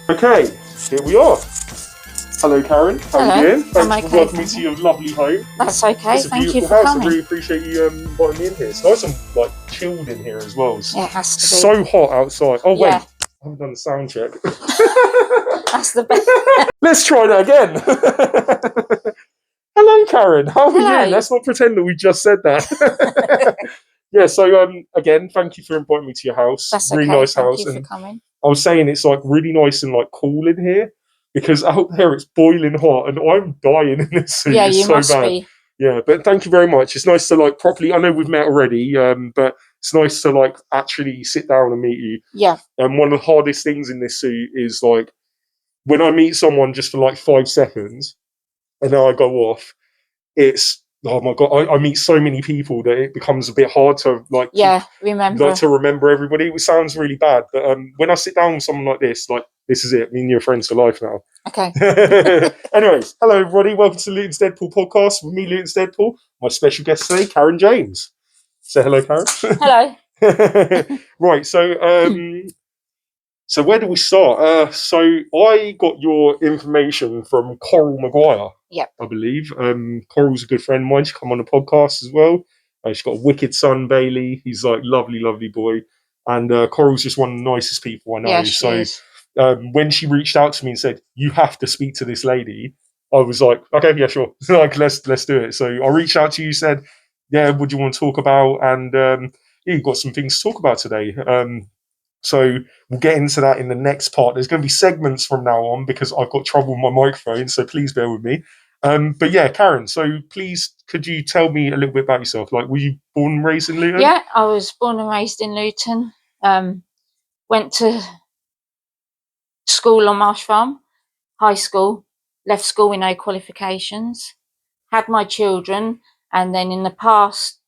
Okay, here we are. Hello, Karen. How are you doing? Thanks for welcoming me to your lovely home. That's okay. It's a beautiful house. I really appreciate you inviting me in here. It's nice and chilled in here as well. It has to be. So hot outside. Oh wait, I haven't done the sound check. That's the best. Let's try that again. Hello, Karen. How are you? Let's not pretend that we just said that. Yeah. So again, thank you for inviting me to your house. That's really okay. Nice house. Thank you for coming. I was saying it's really nice and cool in here because out there it's boiling hot and I'm dying in this suit. Yeah, it's you so must bad. be. Yeah, but thank you very much. It's nice to properly. I know we've met already, but it's nice to actually sit down and meet you. Yeah. And one of the hardest things in this suit is when I meet someone just for 5 seconds and then I go off. It's oh my god! I meet so many people that it becomes a bit hard to remember everybody. It sounds really bad, but when I sit down with someone like this is it. Me and you're friends for life now. Okay. Anyways, hello everybody. Welcome to Luton's Deadpool podcast with me, Luton's Deadpool. My special guest today, Karen James. Say hello, Karen. Hello. Right. So where do we start? So I got your information from Coral Maguire. Yep. I believe. Coral's a good friend of mine. She's come on the podcast as well. She's got a wicked son, Bailey. He's lovely, lovely boy. And Coral's just one of the nicest people I know. Yeah, she is. When she reached out to me and said, "You have to speak to this lady," I was like, "Okay, yeah, sure. Let's do it." So I reached out to you, said, "Yeah, what do you want to talk about?" And yeah, you've got some things to talk about today. So we'll get into that in the next part. There's going to be segments from now on because I've got trouble with my microphone, so please bear with me. But yeah, Karen, so please, could you tell me a little bit about yourself? Were you born and raised in Luton? Yeah, I was born and raised in Luton. Went to school on Marsh Farm, high school, left school with no qualifications, had my children, and then in the past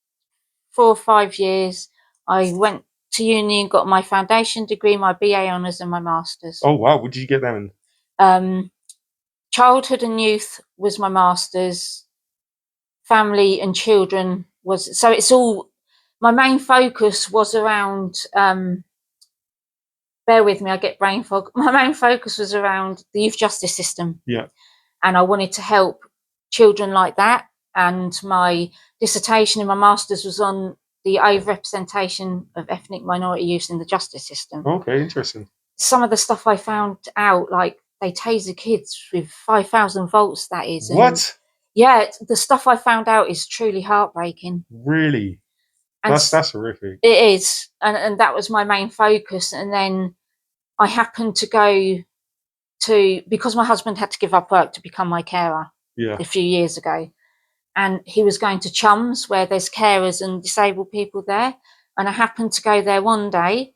4 or 5 years, I went to uni and got my foundation degree, my BA honours and my masters. Oh wow, what did you get them in? Childhood and youth was my masters. Family and children was, so it's all, my main focus was around, bear with me, I get brain fog. My main focus was around the youth justice system. Yeah. And I wanted to help children like that. And my dissertation in my masters was on the overrepresentation of ethnic minority youth in the justice system. Okay, interesting. Some of the stuff I found out, they taser kids with 5,000 volts, that is. What? Yeah, the stuff I found out is truly heartbreaking. Really? And that's horrific. It is. And that was my main focus. And then I happened to go to, because my husband had to give up work to become my carer a few years ago. And he was going to Chums, where there's carers and disabled people there. And I happened to go there one day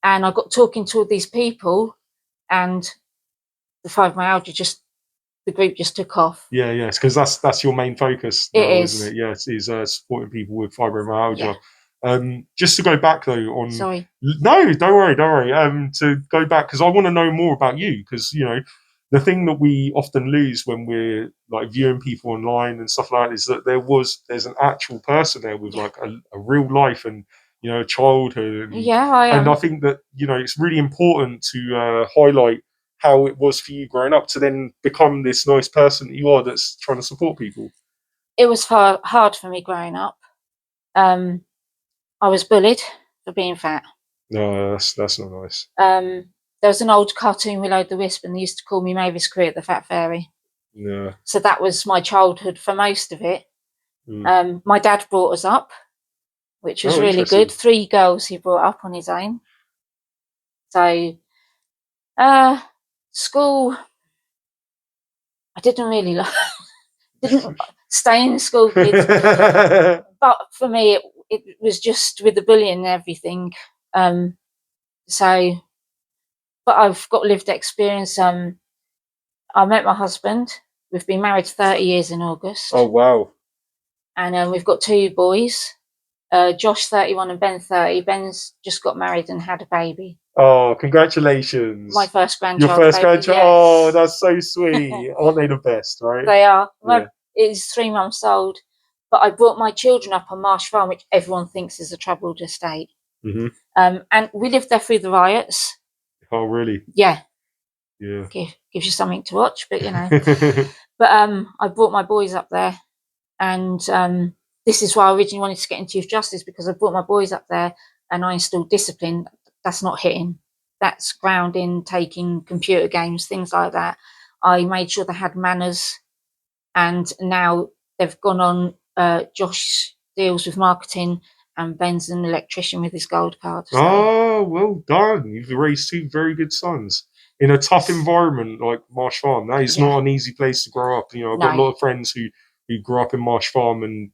and I got talking to all these people and the fibromyalgia the group just took off. Yeah, yes, because that's your main focus now, isn't it? Yes, is supporting people with fibromyalgia. Yeah. Just to go back though on. Sorry. No, don't worry. To go back because I want to know more about you because the thing that we often lose when we're viewing people online and stuff like that is that there's an actual person there with a real life and a childhood. And, and I think that it's really important to highlight how it was for you growing up to then become this nice person that you are that's trying to support people. It was hard for me growing up. I was bullied for being fat. No, that's not nice. There was an old cartoon, Willow the Wisp, and they used to call me Mavis Create the Fat Fairy. Yeah. So that was my childhood for most of it. My dad brought us up, which was really good. 3 girls he brought up on his own. So, school, I didn't really didn't stay in school, kids. But for me, it was just with the bullying and everything. But I've got lived experience. I met my husband. We've been married 30 years in August. Oh, wow. And we've got 2 boys, Josh 31 and Ben 30. Ben's just got married and had a baby. Oh, congratulations. My first grandchild. Your first grandchild? Yeah. Oh, that's so sweet. Aren't they the best, right? They are. Yeah. It's 3 months old. But I brought my children up on Marsh Farm, which everyone thinks is a troubled estate. Mm-hmm. And we lived there through the riots. Oh, really? Yeah. gives you something to watch. But but I brought my boys up there, and this is why I originally wanted to get into youth justice, because I brought my boys up there and I installed discipline. That's not hitting. That's grounding, taking computer games, things like that. I made sure they had manners, and now they've gone on. Josh deals with marketing, and Ben's an electrician with his gold card. So. Oh, well done. You've raised two very good sons in a tough environment like Marsh Farm. That is not an easy place to grow up. I've got a lot of friends who grew up in Marsh Farm, and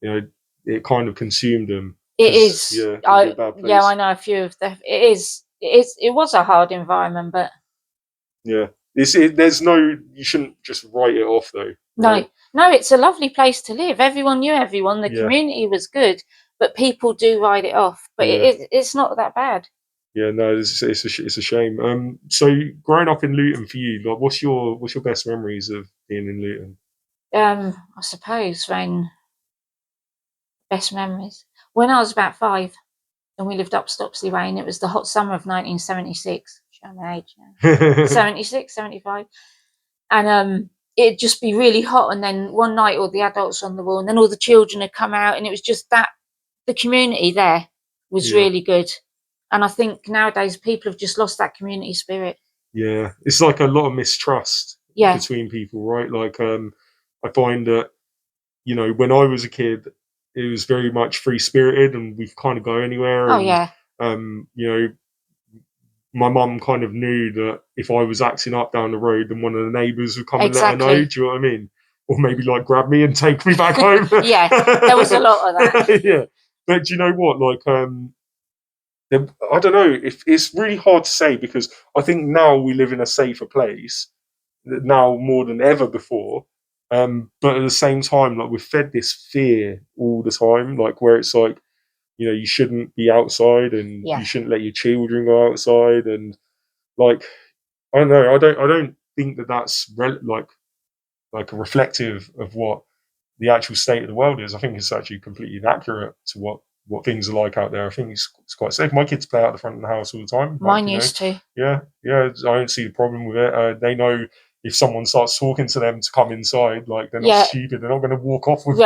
it kind of consumed them. It is. Yeah, I know a few of them. It was a hard environment, but there's no. You shouldn't just write it off, though. Right? No, it's a lovely place to live. Everyone knew everyone. The community was good, but people do write it off. But it's not that bad. Yeah, no, it's a shame. So growing up in Luton for you, like, what's your best memories of being in Luton? I suppose best memories when I was about 5, and we lived up Stopsley Way, and it was the hot summer of 1976. Show my age now. 76, 75, and it'd just be really hot, and then one night all the adults on the wall, and then all the children had come out, and it was just that the community there was really good. And I think nowadays people have just lost that community spirit. Yeah, it's like a lot of mistrust between people, right? Like I find that when I was a kid, it was very much free spirited, and we kind of go anywhere. My mum kind of knew that if I was acting up down the road, then one of the neighbours would come and let her know. Do you know what I mean? Or maybe like grab me and take me back home. Yeah, there was a lot of that. Yeah, but do you know what? Like, I don't know. If it's really hard to say, because I think now we live in a safer place now more than ever before. But at the same time, like, we're fed this fear all the time, like where it's like, you shouldn't be outside, and you shouldn't let your children go outside, and like, I don't know. I don't think that that's like a reflective of what the actual state of the world is. I think it's actually completely inaccurate to what things are like out there. I think it's quite safe. My kids play out the front of the house all the time. Mine used to. Yeah. I don't see the problem with it. They know if someone starts talking to them to come inside, like, they're not stupid. They're not going to walk off with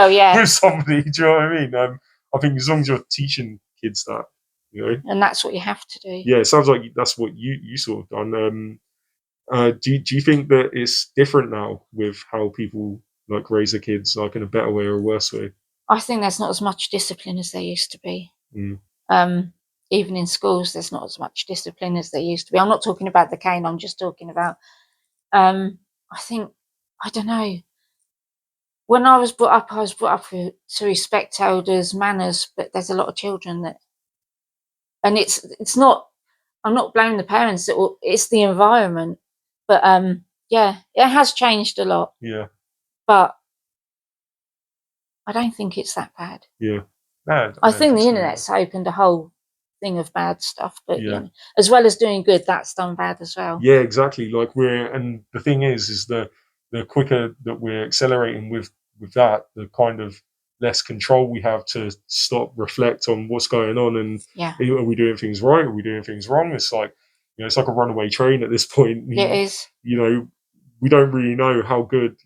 somebody. Do you know what I mean? I think as long as you're teaching kids that, and that's what you have to do. Yeah, it sounds like that's what you sort of done. Do you think that it's different now with how people like raise their kids, like in a better way or a worse way? I think there's not as much discipline as there used to be. Even in schools, there's not as much discipline as there used to be. I'm not talking about the cane. I'm just talking about. I think, I don't know. When I was brought up to respect elders, manners. But there's a lot of children that, and it's not. I'm not blaming the parents. It's the environment. But it has changed a lot. Yeah. But I don't think it's that bad. Yeah. I think the internet's opened a whole thing of bad stuff, but as well as doing good, that's done bad as well. Yeah, exactly. Like, and the thing is the quicker that we're accelerating with that, the kind of less control we have to stop, reflect on what's going on, and are we doing things right? Are we doing things wrong? It's like, it's like a runaway train at this point. It is. We don't really know how good,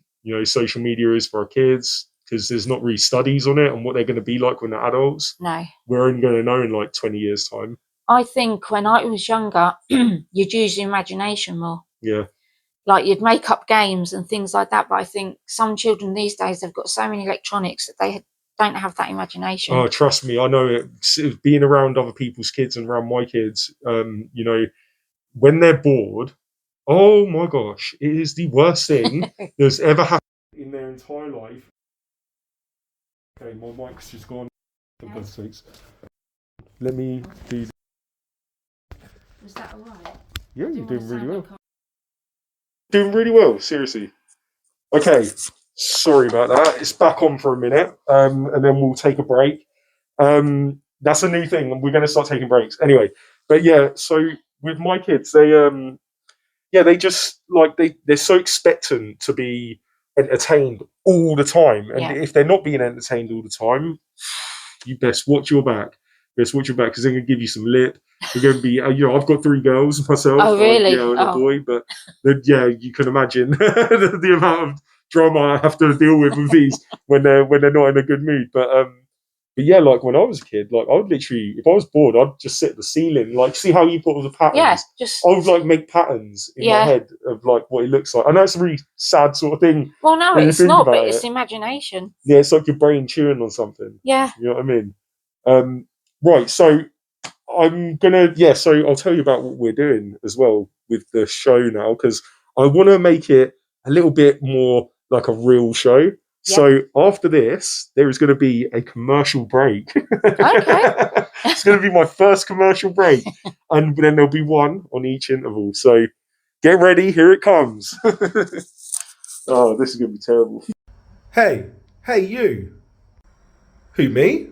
social media is for our kids, because there's not really studies on it and what they're going to be like when they're adults. No. We're only going to know in like 20 years' time. I think when I was younger, you'd use your imagination more. Yeah. Like, you'd make up games and things like that. But I think some children these days, they've got so many electronics that they don't have that imagination. Oh, trust me, I know it. Being around other people's kids and around my kids, when they're bored, oh my gosh, it is the worst thing that's ever happened in their entire life. Okay, my mic's just gone. For God's sakes. Let me do. Was that alright? Yeah, you're doing really well. Doing really well, seriously. Okay, sorry about that. It's back on for a minute, and then we'll take a break. That's a new thing. We're going to start taking breaks anyway. But yeah, so with my kids, they just like they're so expectant to be entertained all the time, and if they're not being entertained all the time, you best watch your back. Let's watch your back because they're going to give you some lip. They're going to be, I've got 3 girls myself. Oh, really? And a boy. But you can imagine the amount of drama I have to deal with these when they're not in a good mood. But yeah, like when I was a kid, like I would literally, if I was bored, I'd just sit at the ceiling, like see how you put all the patterns. Yeah, I would like make patterns in my head of like what it looks like. I know it's a really sad sort of thing. Well, no, it's not, but it's imagination. Yeah, it's like your brain chewing on something. Yeah. You know what I mean? Right, so so I'll tell you about what we're doing as well with the show now, because I want to make it a little bit more like a real show. So after this, there is going to be a commercial break. Okay. It's going to be my first commercial break. And then there'll be one on each interval. So get ready. Here it comes. Oh, this is going to be terrible. Hey, you. Who, me?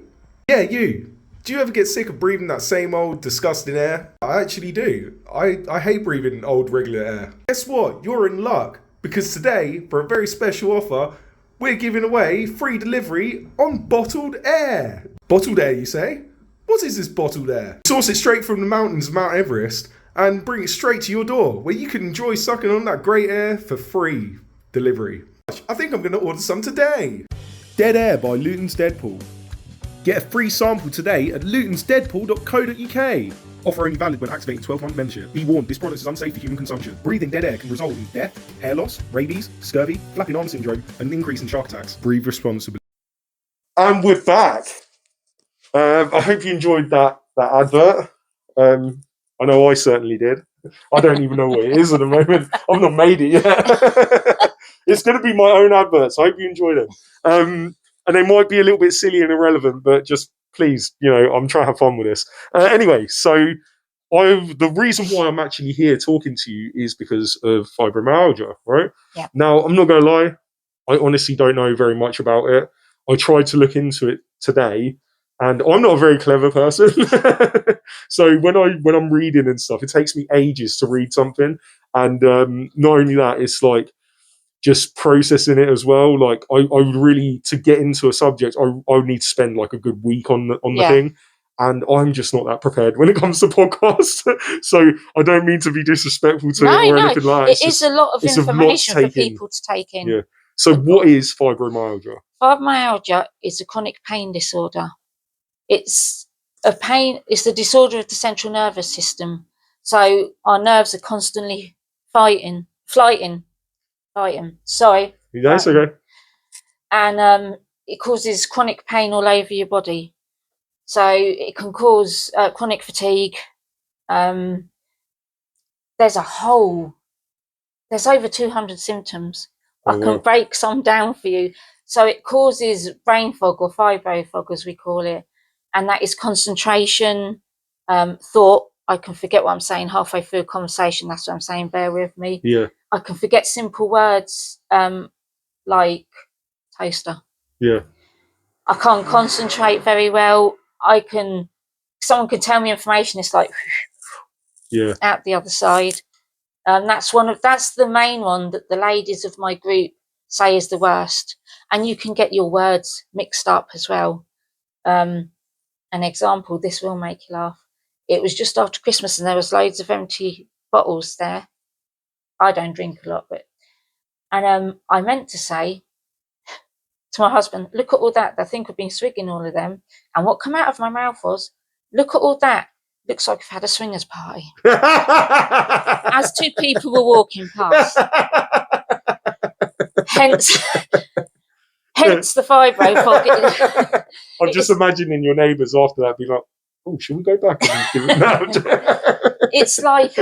Yeah, you. Do you ever get sick of breathing that same old disgusting air? I actually do. I hate breathing old regular air. Guess what? You're in luck. Because today, for a very special offer, we're giving away free delivery on bottled air. Bottled air, you say? What is this bottled air? Source it straight from the mountains of Mount Everest and bring it straight to your door, where you can enjoy sucking on that great air for free delivery. I think I'm going to order some today. Dead Air by Luton's Deadpool. Get a free sample today at lutonsdeadpool.co.uk. Offer only valid when activating 12-month membership. Be warned, this product is unsafe for human consumption. Breathing dead air can result in death, hair loss, rabies, scurvy, flapping arm syndrome, and an increase in shark attacks. Breathe responsibly. And we're back. I hope you enjoyed that advert. I know I certainly did. I don't even know what it is at the moment. I've not made it yet. It's going to be my own advert, so I hope you enjoy them. And they might be a little bit silly and irrelevant, but just please, I'm trying to have fun with this. Anyway, so the reason why I'm actually here talking to you is because of fibromyalgia, right? Yeah. Now, I'm not going to lie. I honestly don't know very much about it. I tried to look into it today, and I'm not a very clever person. So when I'm reading and stuff, it takes me ages to read something. And not only that, it's like just processing it as well. Like I would really, to get into a subject, I would need to spend like a good week on the thing. And I'm just not that prepared when it comes to podcasts. So I don't mean to be disrespectful to it or anything like that. It is a lot of information for people to take in. Yeah. So what is fibromyalgia? Fibromyalgia is a chronic pain disorder. It's a disorder of the central nervous system. So our nerves are constantly fighting. Sorry. That's okay. And it causes chronic pain all over your body. So it can cause chronic fatigue. There's over 200 symptoms. I can break some down for you. So it causes brain fog, or fibro fog as we call it. And that is concentration, thought. I can forget what I'm saying halfway through a conversation. That's what I'm saying. Bear with me. Yeah. I can forget simple words like toaster. Yeah. I can't concentrate very well. Someone can tell me information. It's like out the other side. That's the main one that the ladies of my group say is the worst. And you can get your words mixed up as well. An example, this will make you laugh. It was just after Christmas and there was loads of empty bottles there. I don't drink a lot, and I meant to say to my husband, look at all that. I think I've been swigging all of them. And what came out of my mouth was, look at all that. Looks like I've had a swingers party. As two people were walking past. Hence the fibro fog. I'm just imagining your neighbours after that being like, oh, should we go back and give it out? It's like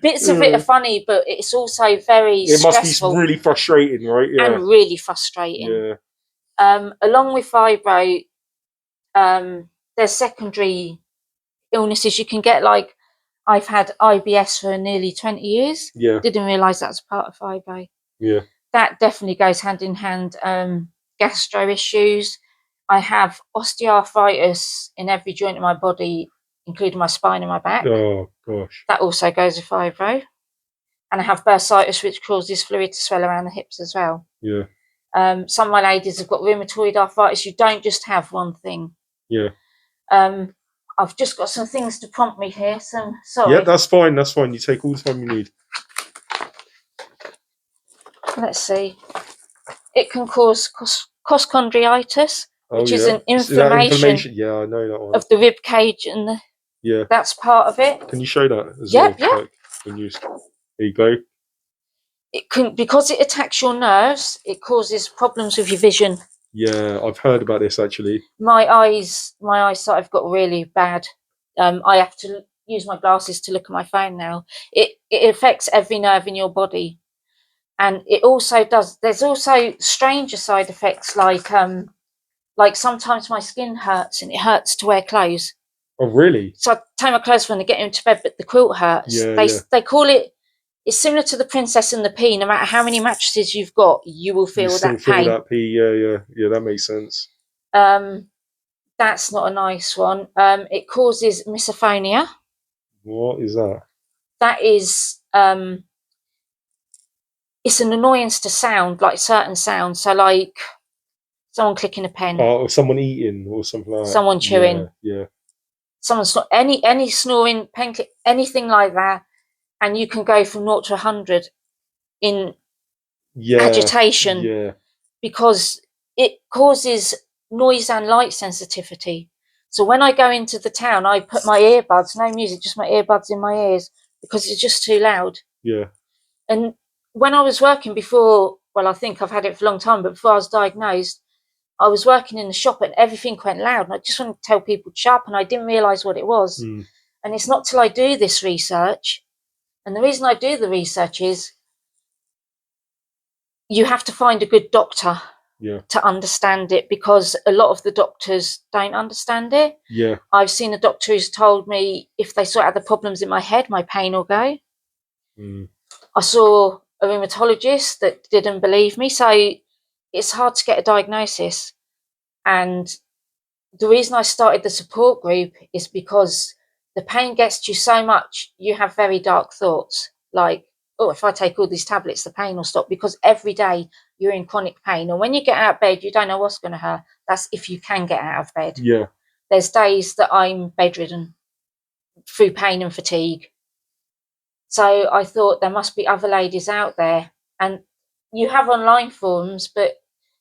bits of it are funny, but it's also very stressful. Must be really frustrating, right? Yeah. And really frustrating. Yeah. Along with fibro, there's secondary illnesses you can get. Like I've had IBS for nearly 20 years. Yeah. Didn't realise that was part of fibro. Yeah. That definitely goes hand in hand. Gastro issues. I have osteoarthritis in every joint of my body, including my spine and my back. Oh, gosh. That also goes with fibro. And I have bursitis, which causes fluid to swell around the hips as well. Yeah. Some of my ladies have got rheumatoid arthritis. You don't just have one thing. Yeah. I've just got some things to prompt me here. So Yeah, that's fine. That's fine. You take all the time you need. Let's see. It can cause costochondritis, which is an inflammation. Yeah, I know that one. Of the rib cage, and that's part of it. Can you show that as well? Yeah. Like, there you go. It can, because it attacks your nerves, it causes problems with your vision. Yeah, I've heard about this actually. My eyesight have got really bad. I have to use my glasses to look at my phone now. It affects every nerve in your body, and it also does. There's also stranger side effects, like sometimes my skin hurts and it hurts to wear clothes. Oh, really? So I take my clothes when I get into bed, but the quilt hurts. They call it. It's similar to the Princess and the Pea. No matter how many mattresses you've got, you will feel that pain. That pea. Yeah. That makes sense. That's not a nice one. It causes misophonia. What is that? That is, it's an annoyance to sound, like certain sounds. So, like someone clicking a pen, or someone eating, or something like that. Someone chewing. Yeah. Someone's any snoring, pen click, anything like that. And you can go from 0 to 100 in agitation, because it causes noise and light sensitivity. So when I go into the town, I put my earbuds, no music, just my earbuds in my ears, because it's just too loud. Yeah. And when I was working before, well, I think I've had it for a long time, but before I was diagnosed, I was working in the shop and everything went loud. And I just wanted to tell people to shut up, and I didn't realise what it was. And it's not till I do this research. And the reason I do the research is you have to find a good doctor to understand it, because a lot of the doctors don't understand it. Yeah. I've seen a doctor who's told me if they sort out the problems in my head, my pain will go. I saw a rheumatologist that didn't believe me. So it's hard to get a diagnosis. And the reason I started the support group is because the pain gets to you so much, you have very dark thoughts. Like, oh, if I take all these tablets, the pain will stop, because every day you're in chronic pain. And when you get out of bed, you don't know what's going to hurt. That's if you can get out of bed. Yeah. There's days that I'm bedridden through pain and fatigue. So I thought there must be other ladies out there. And you have online forums, but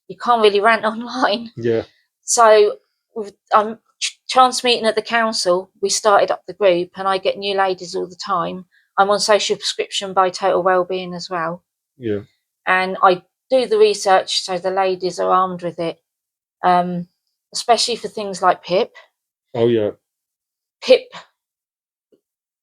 you can't really rant online. Yeah. So I'm chance meeting at the council. We started up the group, and I get new ladies all the time. I'm on social prescription by Total Wellbeing as well. Yeah. And I do the research so the ladies are armed with it, especially for things like PIP. Oh, yeah. PIP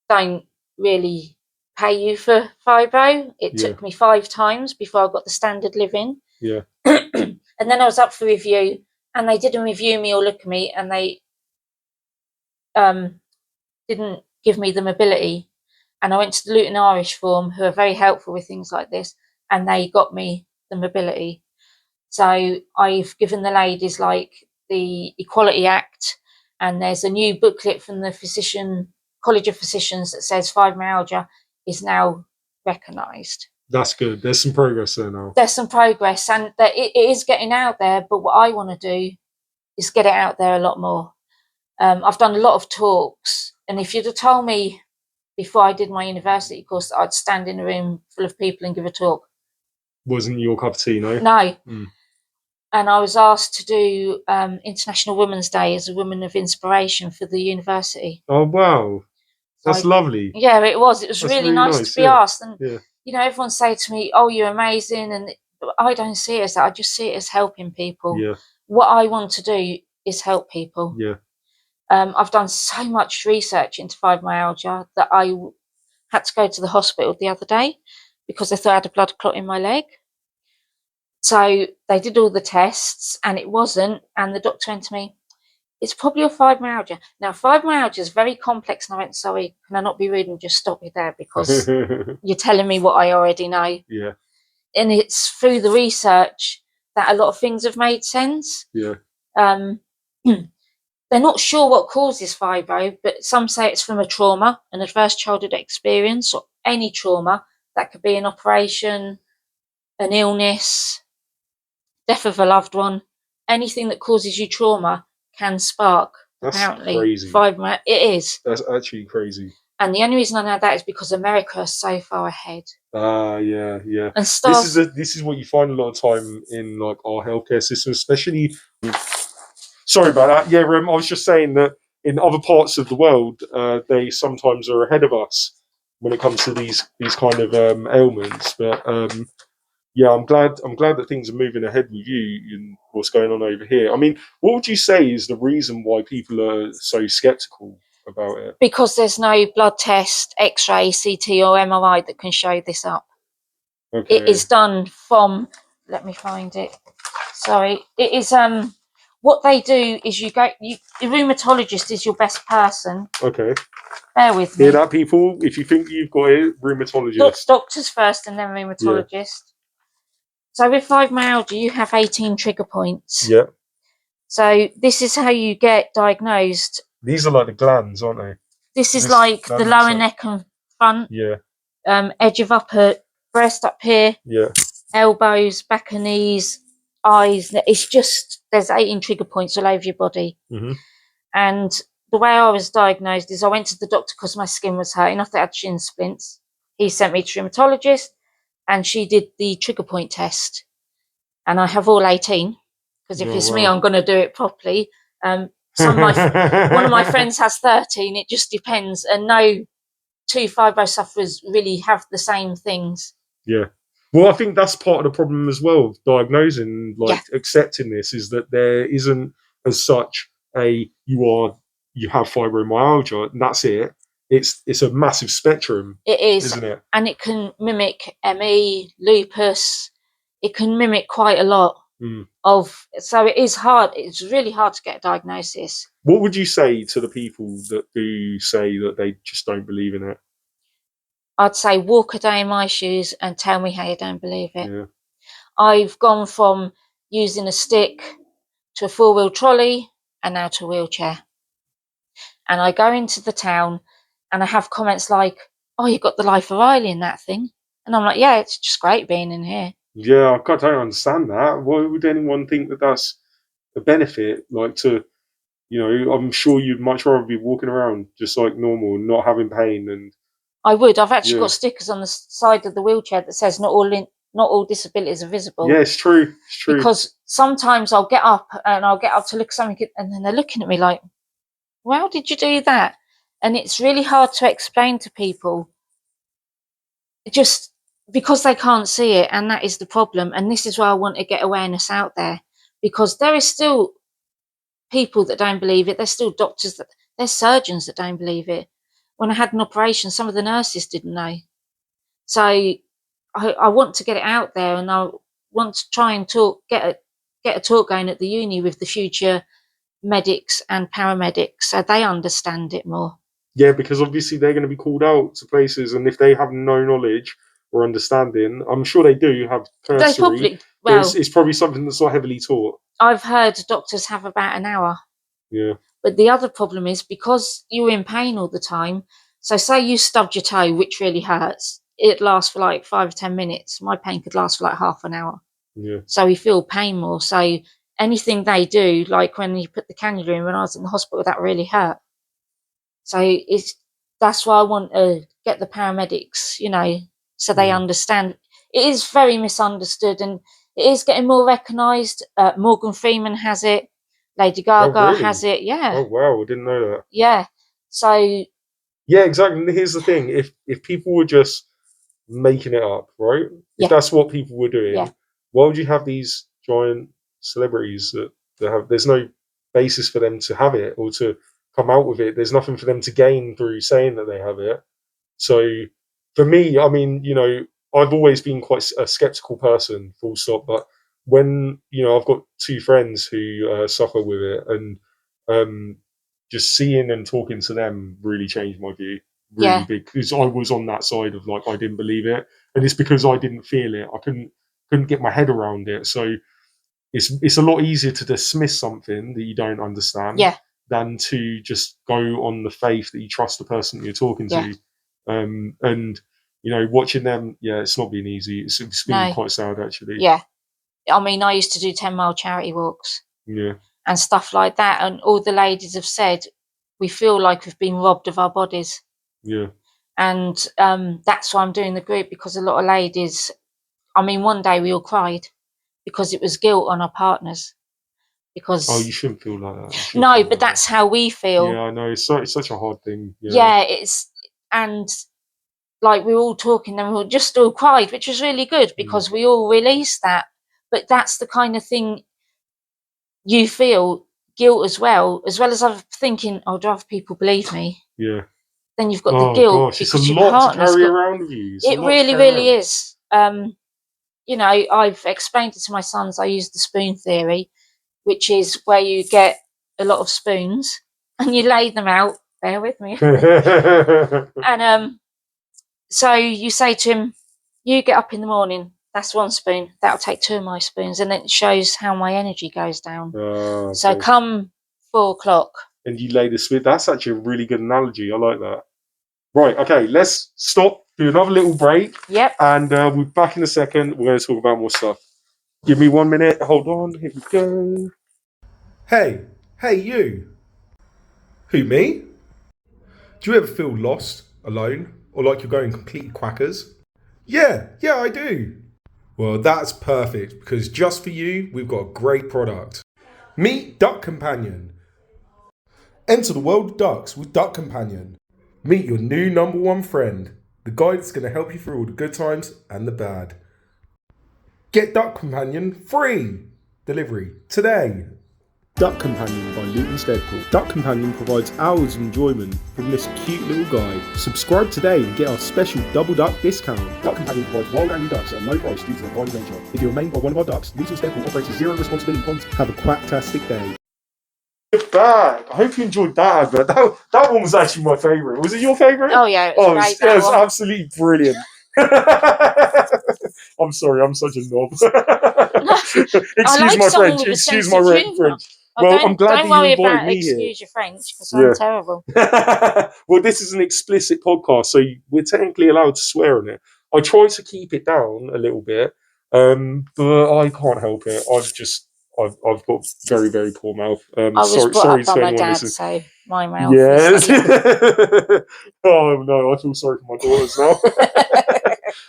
don't really pay you for fibro. It took me 5 times before I got the standard living. Yeah. And then I was up for review, and they didn't review me or look at me, and they didn't give me the mobility. And I went to the Luton Irish Forum, who are very helpful with things like this, and they got me the mobility. So I've given the ladies like the Equality Act, and there's a new booklet from the College of Physicians that says fibromyalgia is now recognised. That's good. There's some progress there now. There's some progress, and it is getting out there. But what I want to do is get it out there a lot more. I've done a lot of talks, and if you'd have told me before I did my university course that I'd stand in a room full of people and give a talk, wasn't your cup of tea, no? No. And I was asked to do International Women's Day as a woman of inspiration for the university. Oh, wow. That's lovely. Yeah, it was. It was really nice to be asked. And, you know, everyone say to me, oh, you're amazing. And I don't see it as that. I just see it as helping people. Yeah. What I want to do is help people. Yeah. I've done so much research into fibromyalgia that I had to go to the hospital the other day because they thought I had a blood clot in my leg. So they did all the tests and it wasn't. And the doctor went to me, it's probably your fibromyalgia. Now, fibromyalgia is very complex. And I went, sorry, can I not be rude and just stop you there? Because you're telling me what I already know. Yeah. And it's through the research that a lot of things have made sense. Yeah. They're not sure what causes fibro, but some say it's from a trauma, an adverse childhood experience, or any trauma. That could be an operation, an illness, death of a loved one. Anything that causes you trauma can spark That's apparently. crazy. It is. That's actually crazy. And the only reason I know that is because America is so far ahead. Yeah. And This is what you find a lot of time in like our healthcare system, especially. Sorry about that. Yeah, I was just saying that in other parts of the world, they sometimes are ahead of us when it comes to these kind of ailments. But yeah, I'm glad that things are moving ahead with you and what's going on over here. I mean, what would you say is the reason why people are so skeptical about it? Because there's no blood test, X-ray, CT, or MRI that can show this up. Okay. It is done from. Let me find it. Sorry, it is. What they do is the rheumatologist is your best person. Okay. Bear with me. Hear that, people? If you think you've got it, rheumatologist. Doctors first and then rheumatologist. Yeah. So with fibromyalgia, you have 18 trigger points. Yeah. So this is how you get diagnosed. These are like the glands, aren't they? This is like the lower neck and front. Yeah. Edge of upper breast up here. Yeah. Elbows, back and knees, eyes. It's just, there's 18 trigger points all over your body. Mm-hmm. And the way I was diagnosed is I went to the doctor because my skin was hurting. I thought I had shin splints. He sent me to a rheumatologist and she did the trigger point test. And I have all 18 because if it's me, I'm going to do it properly. One of my friends has 13. It just depends. And no two fibro sufferers really have the same things. Yeah. Well, I think that's part of the problem as well, diagnosing, accepting this, is that there isn't as such you have fibromyalgia and that's it. It's a massive spectrum. It is, isn't it? And it can mimic ME, lupus. It can mimic quite a lot of. So it is hard. It's really hard to get a diagnosis. What would you say to the people that do say that they just don't believe in it? I'd say walk a day in my shoes and tell me how you don't believe it. Yeah. I've gone from using a stick to a four-wheel trolley and now to a wheelchair. And I go into the town and I have comments like, "Oh, you've got the life of Riley in that thing." And I'm like, "Yeah, it's just great being in here." Yeah, I don't understand that. Why would anyone think that that's a benefit? Like I'm sure you'd much rather be walking around just like normal, not having pain. And I would. I've actually got stickers on the side of the wheelchair that says not all disabilities are visible. Yeah, it's true. It's true. Because sometimes I'll get up to look at something and then they're looking at me like, "Well, how did you do that?" And it's really hard to explain to people just because they can't see it. And that is the problem. And this is why I want to get awareness out there, because there is still people that don't believe it. There's still there's surgeons that don't believe it. When I had an operation, some of the nurses didn't know. So I want to get it out there, and I want to try and get a talk going at the uni with the future medics and paramedics so they understand it more. Yeah, because obviously they're going to be called out to places, and if they have no knowledge or understanding, I'm sure they do have cursory. It's probably something that's not heavily taught. I've heard doctors have about an hour. Yeah. But the other problem is because you're in pain all the time. So say you stubbed your toe, which really hurts. It lasts for like 5 or 10 minutes. My pain could last for like half an hour. Yeah. So you feel pain more. So anything they do, like when you put the cannula in when I was in the hospital, that really hurt. So that's why I want to get the paramedics, so they understand. It is very misunderstood and it is getting more recognised. Morgan Freeman has it. Lady Gaga has it. Yeah. Oh, wow. I didn't know that. Yeah. So. Yeah, exactly. And here's the thing. If people were just making it up, right? If that's what people were doing, why would you have these giant celebrities that have, there's no basis for them to have it or to come out with it. There's nothing for them to gain through saying that they have it. So for me, I mean, I've always been quite a skeptical person, full stop. But when, I've got two friends who suffer with it, and just seeing and talking to them really changed my view. Really big, because I was on that side of like I didn't believe it, and it's because I didn't feel it. I couldn't get my head around it. So it's a lot easier to dismiss something that you don't understand than to just go on the faith that you trust the person that you're talking to. And watching them, it's not been easy. It's been quite sad actually. Yeah, I mean, I used to do 10-mile charity walks. Yeah. and stuff like that. And all the ladies have said, we feel like we've been robbed of our bodies. Yeah. And that's why I'm doing the group, because a lot of ladies, I mean, one day we all cried because it was guilt on our partners. Because you shouldn't feel like that. No, but that's how we feel. Yeah, I know. It's such a hard thing. Yeah, and like we were all talking and we just all cried, which was really good because we all released that. But that's the kind of thing you feel, guilt as well as I'm thinking, oh, do other people believe me? Yeah. Then you've got the guilt. Gosh, it's a lot to carry around with you. It really is. You know, I've explained it to my sons. I use the spoon theory, which is where you get a lot of spoons and you lay them out. Bear with me. And so you say to him, you get up in the morning, that's one spoon, that'll take 2 of my spoons, and then it shows how my energy goes down. So come 4 o'clock. And you lay the spoon. That's actually a really good analogy. I like that. Right, okay, let's stop, do another little break. Yep. And we'll be back in a second. We're going to talk about more stuff. Give me 1 minute. Hold on. Here we go. Hey, you. Who, me? Do you ever feel lost, alone, or like you're going completely quackers? Yeah, I do. Well, that's perfect, because just for you, we've got a great product. Meet Duck Companion. Enter the world of ducks with Duck Companion. Meet your new #1 friend, the guy that's going to help you through all the good times and the bad. Get Duck Companion free delivery today. Duck Companion by Luton's Deadpool. Duck Companion provides hours of enjoyment from this cute little guy. Subscribe today and get our special double duck discount. Duck Companion provides wild angry ducks at a low price due to the wide range of. If you're main by one of our ducks, Luton's Deadpool operates a zero responsibility policy. Have a quacktastic day. Good back. I hope you enjoyed that advert. That one was actually my favourite. Was it your favourite? Oh yeah, it was great. It was absolutely brilliant. I'm sorry, I'm such a knob. Excuse my French. Excuse my French. Well, I'm glad that you invited me here. Excuse your French, because I'm terrible. Well, this is an explicit podcast, so we're technically allowed to swear in it. I try to keep it down a little bit, but I can't help it. I've got very, very poor mouth. I was brought up by my dad, so my mouth. Yes. Oh no, I feel sorry for my daughters now.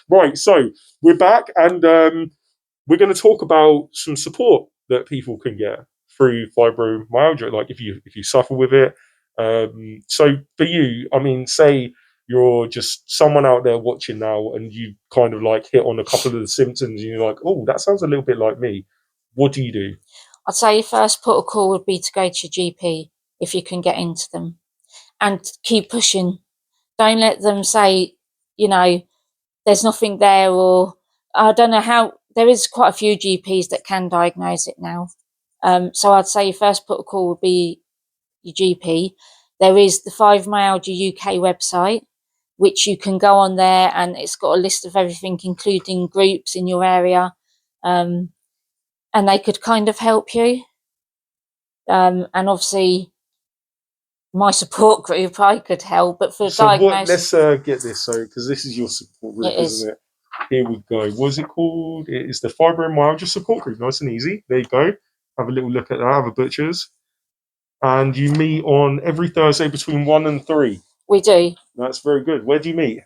Right, so we're back, and we're going to talk about some support that people can get through fibromyalgia, like if you suffer with it. So for you, I mean, say you're just someone out there watching now, and you kind of like hit on a couple of the symptoms, and you're like, oh, that sounds a little bit like me. What do you do? I'd say your first protocol would be to go to your GP if you can get into them, and keep pushing. Don't let them say, you know, there's nothing there, or I don't know how. There is quite a few GPs that can diagnose it now. So I'd say your first protocol would be your GP. There is the Fibromyalgia UK website, which you can go on there, and it's got a list of everything, including groups in your area, and they could kind of help you. And obviously, my support group, I could help, but for diagnosis... Let's get this, because this is your support group, isn't it? Here we go. What's it called? It is the Fibromyalgia support group. Nice and easy. There you go. Have a little look at that. Have a butcher's. And you meet on every Thursday between 1 and 3. We do. That's very good. Where do you meet?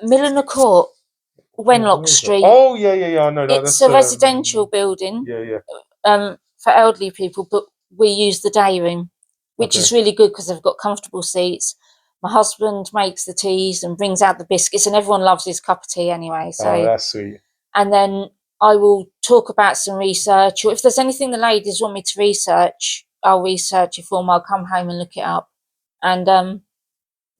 Milliner Court, Wenlock Street. Oh, yeah. I know that. It's a residential building. Yeah. For elderly people, but we use the day room, which is really good because they've got comfortable seats. My husband makes the teas and brings out the biscuits, and everyone loves his cup of tea anyway. So that's sweet. And then I will talk about some research, or if there's anything the ladies want me to research, I'll research it for them. I'll come home and look it up, and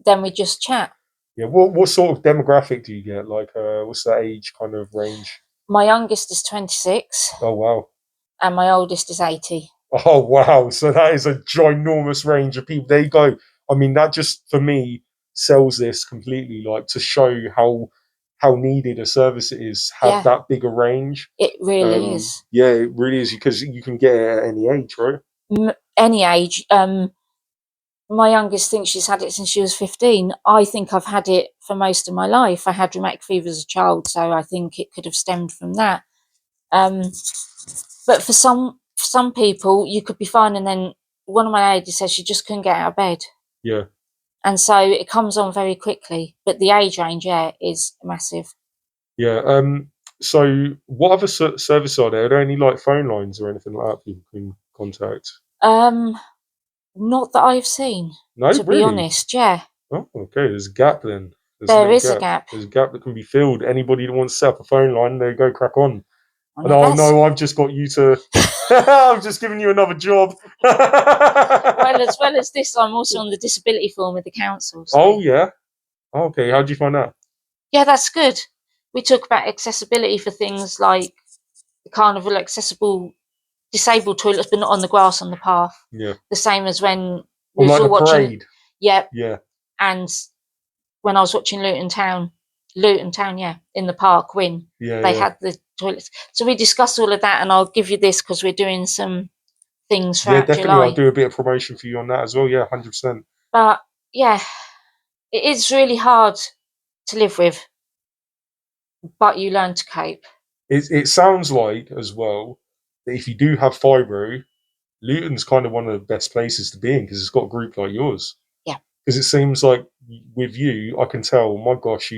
then we just chat. Yeah. What sort of demographic do you get? Like, what's that age kind of range? My youngest is 26. Oh wow. And my oldest is 80. Oh wow! So that is a ginormous range of people. There you go. I mean, that just for me sells this completely. Like, to show how needed a service it is, have that bigger range. It really is. Yeah, it really is, because you can get it at any age, right? Any age. My youngest thinks she's had it since she was 15. I think I've had it for most of my life. I had rheumatic fever as a child, so I think it could have stemmed from that. But for some for some people, you could be fine, and then one of my ladies said she just couldn't get out of bed. Yeah. And so it comes on very quickly. But the age range, is massive. Yeah. So what other services are there? Are there any like phone lines or anything like that people can contact? Not that I've seen. No, to really? be honest, yeah. Oh, okay. There's a gap then. There is a gap. There's a gap that can be filled. Anybody that wants to set up a phone line, they go crack on. Oh, No, I've just got you to. I'm just giving you another job. Well, as well as this, I'm also on the disability form with the council. So. Oh yeah. Okay. How did you find that? Yeah, that's good. We talk about accessibility for things like the carnival accessible disabled toilets, but not on the grass on the path. Yeah. The same as when we Or was like all the watching. parade. Yeah. Yeah. And when I was watching Luton Town, in the park, they had the toilets. So we discussed all of that, and I'll give you this because we're doing some things throughout definitely. July. I'll do a bit of promotion for you on that as well. Yeah, 100%. But yeah, it is really hard to live with, but you learn to cope. It sounds like as well that if you do have fibro, Luton's kind of one of the best places to be in because it's got a group like yours. Yeah. Because it seems like with you, I can tell, my gosh,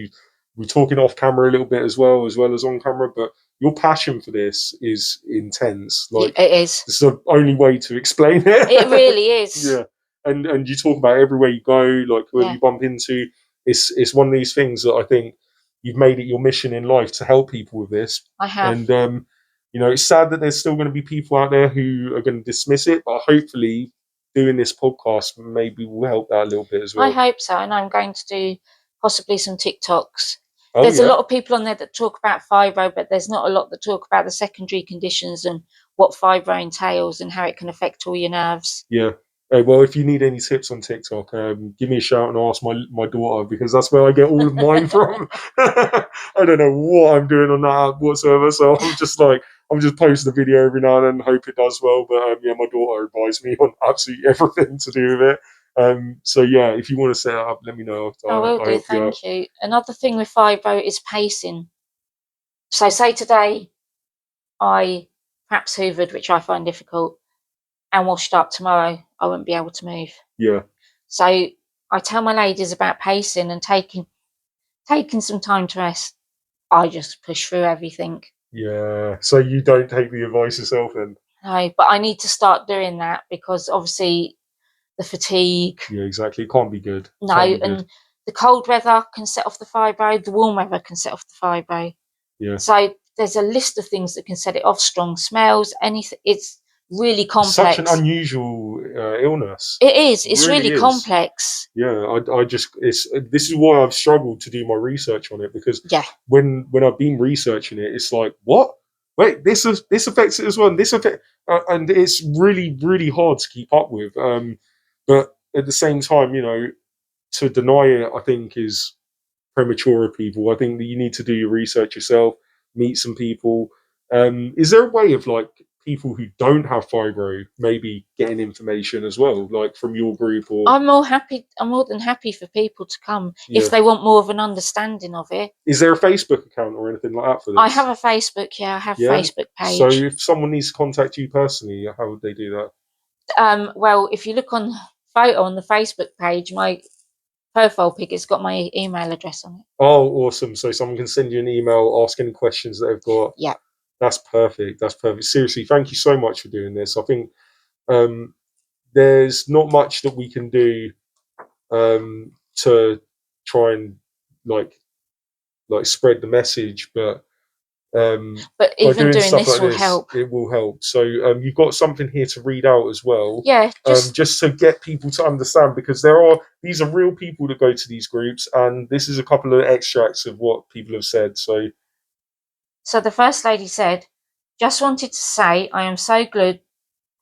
we're talking off camera a little bit as well as on camera, but your passion for this is intense. Like it is. It's the only way to explain it. It really is. Yeah. And you talk about everywhere you go, like whoever you bump into. It's one of these things that I think you've made it your mission in life to help people with this. I have. And it's sad that there's still going to be people out there who are going to dismiss it, but hopefully doing this podcast maybe will help that a little bit as well. I hope so, and I'm going to do possibly some TikToks. There's a lot of people on there that talk about fibro, but there's not a lot that talk about the secondary conditions and what fibro entails and how it can affect all your nerves. Yeah. Well, if you need any tips on TikTok, give me a shout and ask my daughter, because that's where I get all of mine from. I don't know what I'm doing on that app whatsoever, so I'm just posting a video every now and then and hope it does well. But my daughter advised me on absolutely everything to do with it. So yeah, if you want to set it up, let me know. I will do, thank you. Another thing with fibro is pacing. So say today I perhaps hoovered, which I find difficult, and washed up. Tomorrow I wouldn't be able to move. Yeah. So I tell my ladies about pacing and taking some time to rest. I just push through everything. Yeah. So you don't take the advice yourself then? No, but I need to start doing that because obviously the fatigue. Yeah, exactly. It can't be good. No, and the cold weather can set off the fibro. The warm weather can set off the fibro. Yeah. So there's a list of things that can set it off. Strong smells, anything. It's really complex. Such an unusual illness. It is. It's really complex. Yeah, this is why I've struggled to do my research on it, because when I've been researching it, it's like, what? Wait, this affects it as well, and this affect, and it's really, really hard to keep up with. But at the same time, to deny it, I think is premature of people. I think that you need to do your research yourself, meet some people. Is there a way of like people who don't have fibro maybe getting information as well, like from your group? Or I'm more than happy for people to come if they want more of an understanding of it. Is there a Facebook account or anything like that for this? I have a Facebook. I have a Facebook page. So if someone needs to contact you personally, how would they do that? Well, if you look on photo on the Facebook page, my profile pic has got my email address on it. Oh, awesome. So someone can send you an email, ask any questions that they've got. Yeah. That's perfect. Seriously, thank you so much for doing this. I think there's not much that we can do to try and like spread the message, but even doing this will help. It will help. So you've got something here to read out as well. Yeah, just to get people to understand, because these are real people that go to these groups, and this is a couple of extracts of what people have said. So the first lady said, "Just wanted to say I'm so glad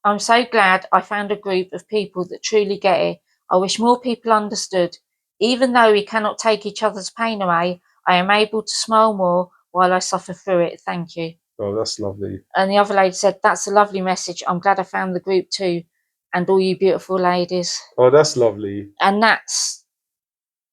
I found a group of people that truly get it. I wish more people understood. Even though we cannot take each other's pain away, I am able to smile more while I suffer through it. Thank you." Oh, that's lovely. And the other lady said, "That's a lovely message. I'm glad I found the group too. And all you beautiful ladies." Oh, that's lovely. And that's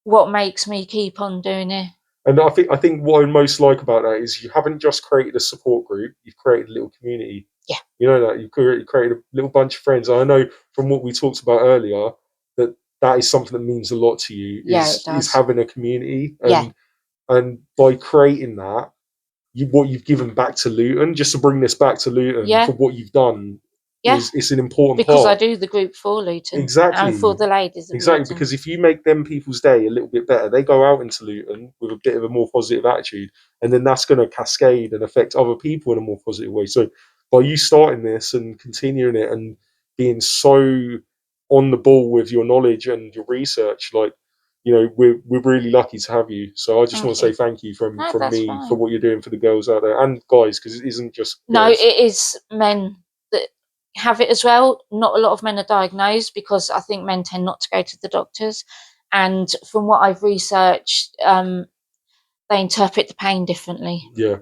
what makes me keep on doing it. And I think what I most like about that is you haven't just created a support group, you've created a little community. Yeah. You know that you've created a little bunch of friends. I know from what we talked about earlier that is something that means a lot to you. Yeah, it does. Is having a community, Yeah. and by creating that, what you've given back to Luton, just to bring this back to Luton for what you've done. Yeah. It's an important because part. I do the group for Luton. Exactly. And for the ladies of Exactly, Luton. because if you make them people's day a little bit better, they go out into Luton with a bit of a more positive attitude, and then that's going to cascade and affect other people in a more positive way. So by you starting this and continuing it and being so on the ball with your knowledge and your research, like, you know, we're really lucky to have you. So I just want to say thank you from me for what you're doing for the girls out there and guys, because it isn't just girls. No, it is men that have it as well. Not a lot of men are diagnosed because I think men tend not to go to the doctors. And from what I've researched, they interpret the pain differently. Yeah.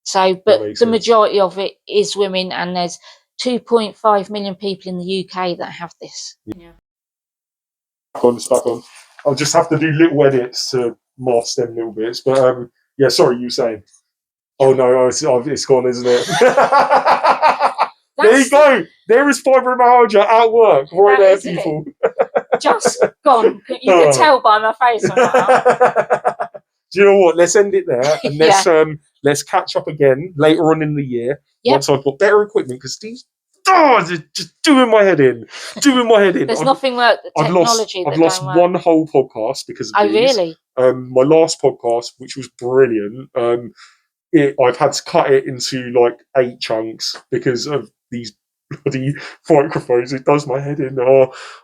So, but the majority of it is women, and there's 2.5 million people in the UK that have this. Yeah. Back on. I'll just have to do little edits to mask them little bits. But yeah, sorry, you were saying. Oh no, it's gone, isn't it? There you go. There is fibromyalgia at work right there, people. Just gone. You can tell by my face. Do you know what? Let's end it there, and let's catch up again later on in the year once I've got better equipment, because these they're just doing my head in. There's nothing like the technology. I've lost one whole podcast because of these. Really? My last podcast, which was brilliant, I've had to cut it into like 8 chunks because of these bloody microphones. It does my head in.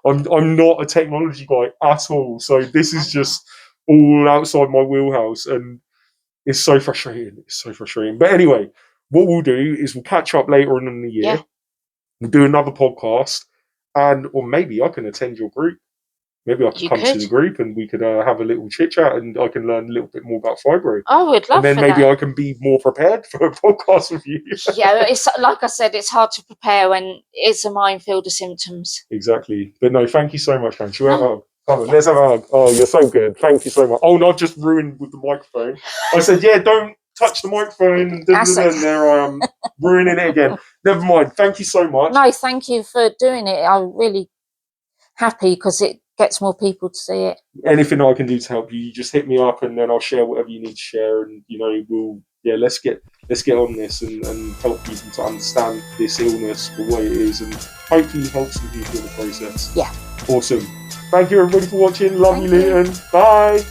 I'm not a technology guy at all, so this is just all outside my wheelhouse, and it's so frustrating. But anyway, what we'll do is we'll catch up later on in the year. We'll do another podcast, or maybe I can attend your group. Maybe I could come to the group and we could have a little chit chat, and I can learn a little bit more about Fibro. I would love. And then maybe I can be more prepared for a podcast with you. Yeah, it's like I said, it's hard to prepare when it's a minefield of symptoms. Exactly. But no, thank you so much, man. Should we have a hug? Come on, let's have a hug. Oh, you're so good. Thank you so much. Oh, no, I've just ruined with the microphone. I said, yeah, don't touch the microphone. And there I am, ruining it again. Never mind. Thank you so much. No, thank you for doing it. I'm really happy because it gets more people to see it. Anything I can do to help you, you just hit me up, and then I'll share whatever you need to share. And you know, let's get on this and help people to understand this illness for what it is, and hopefully help some people in the process. Yeah. Awesome. Thank you everybody for watching. Love you, Luton. Bye.